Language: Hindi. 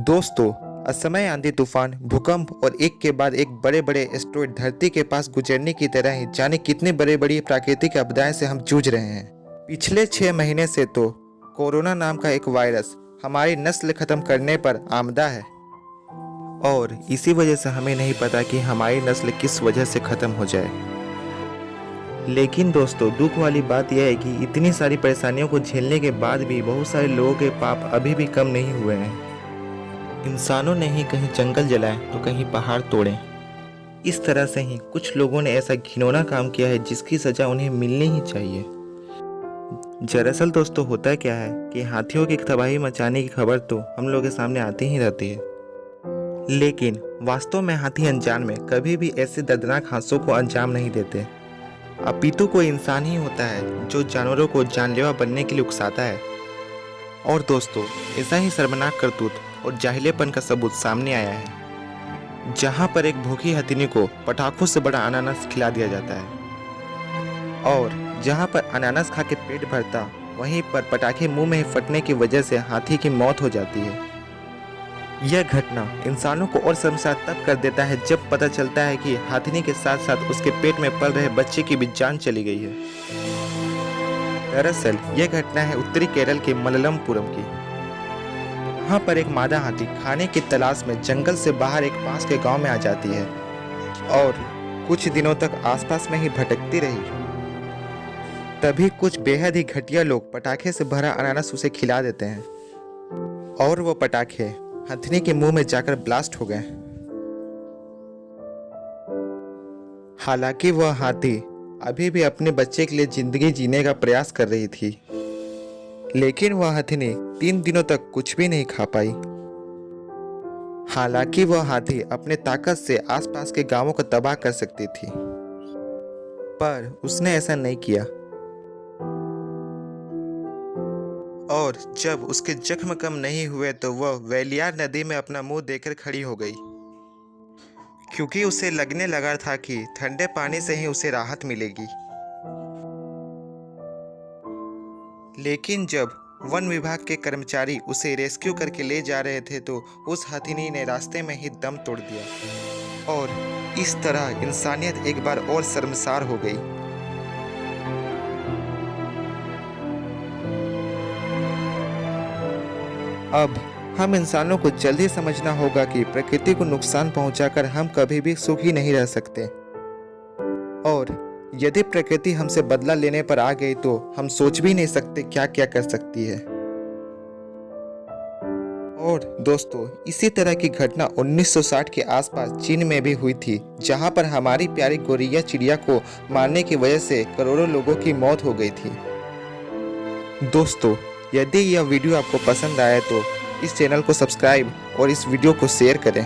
दोस्तों, असमय आंधी तूफान, भूकंप और एक के बाद एक बड़े बड़े एस्टेरॉयड धरती के पास गुजरने की तरह ही जाने कितनी बड़ी बड़ी प्राकृतिक आपदाएं से हम जूझ रहे हैं। पिछले 6 महीने से तो कोरोना नाम का एक वायरस हमारी नस्ल खत्म करने पर आमदा है और इसी वजह से हमें नहीं पता कि हमारी नस्ल किस वजह से खत्म हो जाए। लेकिन दोस्तों, दुख वाली बात यह है कि इतनी सारी परेशानियों को झेलने के बाद भी बहुत सारे लोगों के पाप अभी भी कम नहीं हुए हैं। इंसानों ने ही कहीं जंगल जलाए तो कहीं पहाड़ तोड़े। इस तरह से ही कुछ लोगों ने ऐसा घिनौना काम किया है जिसकी सजा उन्हें मिलनी ही चाहिए। दरअसल दोस्तों, होता क्या है कि हाथियों की तबाही मचाने की खबर तो हम लोगों के सामने आती ही रहती है, लेकिन वास्तव में हाथी अनजान में कभी भी ऐसे दर्दनाक हादसों को अंजाम नहीं देते। अपितु कोई इंसान ही होता है जो जानवरों को जानलेवा बनने के लिए उकसाता है। और दोस्तों, ऐसा ही शर्मनाक करतूत और जाहिलेपन का सबूत सामने आया है, जहां पर एक भूखी हथिनी को पटाखों से बड़ा अनानास खिला दिया जाता है और जहां पर अनानास खा के पेट भरता, वहीं पर पटाखे मुंह में ही फटने की वजह से हाथी की मौत हो जाती है। यह घटना इंसानों को और शर्मसार तब कर देता है जब पता चलता है कि हाथिनी के साथ साथ उसके पेट में पल रहे बच्चे की भी जान चली गई है। दरअसल यह घटना है उत्तरी केरल के मलप्पुरम की। वहाँ पर एक मादा हाथी खाने की तलाश में जंगल से बाहर एक पास के गांव में आ जाती है और कुछ दिनों तक आसपास में ही भटकती रही। तभी कुछ बेहद ही घटिया लोग पटाखे से भरा अनानास उसे खिला देते हैं और वो पटाखे हथिनी के मुंह में जाकर ब्लास्ट हो गए। हालांकि वह हाथी अभी भी अपने बच्चे के लिए जिंदगी जीने का प्रयास कर रही थी, लेकिन वह हथिनी 3 दिनों तक कुछ भी नहीं खा पाई। हालांकि वह हाथी अपने ताकत से आसपास के गांवों को तबाह कर सकती थी, पर उसने ऐसा नहीं किया। और जब उसके जख्म कम नहीं हुए तो वह वेलियार नदी में अपना मुंह देकर खड़ी हो गई, क्योंकि उसे लगने लगा था कि ठंडे पानी से ही उसे राहत मिलेगी। लेकिन जब वन विभाग के कर्मचारी उसे रेस्क्यू करके ले जा रहे थे तो उस हथिनी ने रास्ते में ही दम तोड़ दिया और इस तरह इंसानियत एक बार और शर्मसार हो गई। अब हम इंसानों को जल्दी समझना होगा कि प्रकृति को नुकसान पहुंचाकर हम कभी भी सुखी नहीं रह सकते, और यदि प्रकृति हमसे बदला लेने पर आ गई तो हम सोच भी नहीं सकते क्या क्या कर सकती है। और दोस्तों, इसी तरह की घटना 1960 के आसपास चीन में भी हुई थी, जहां पर हमारी प्यारी गोरिया चिड़िया को मारने की वजह से करोड़ों लोगों की मौत हो गई थी। दोस्तों, यदि यह वीडियो आपको पसंद आए तो इस चैनल को सब्सक्राइब और इस वीडियो को शेयर करें।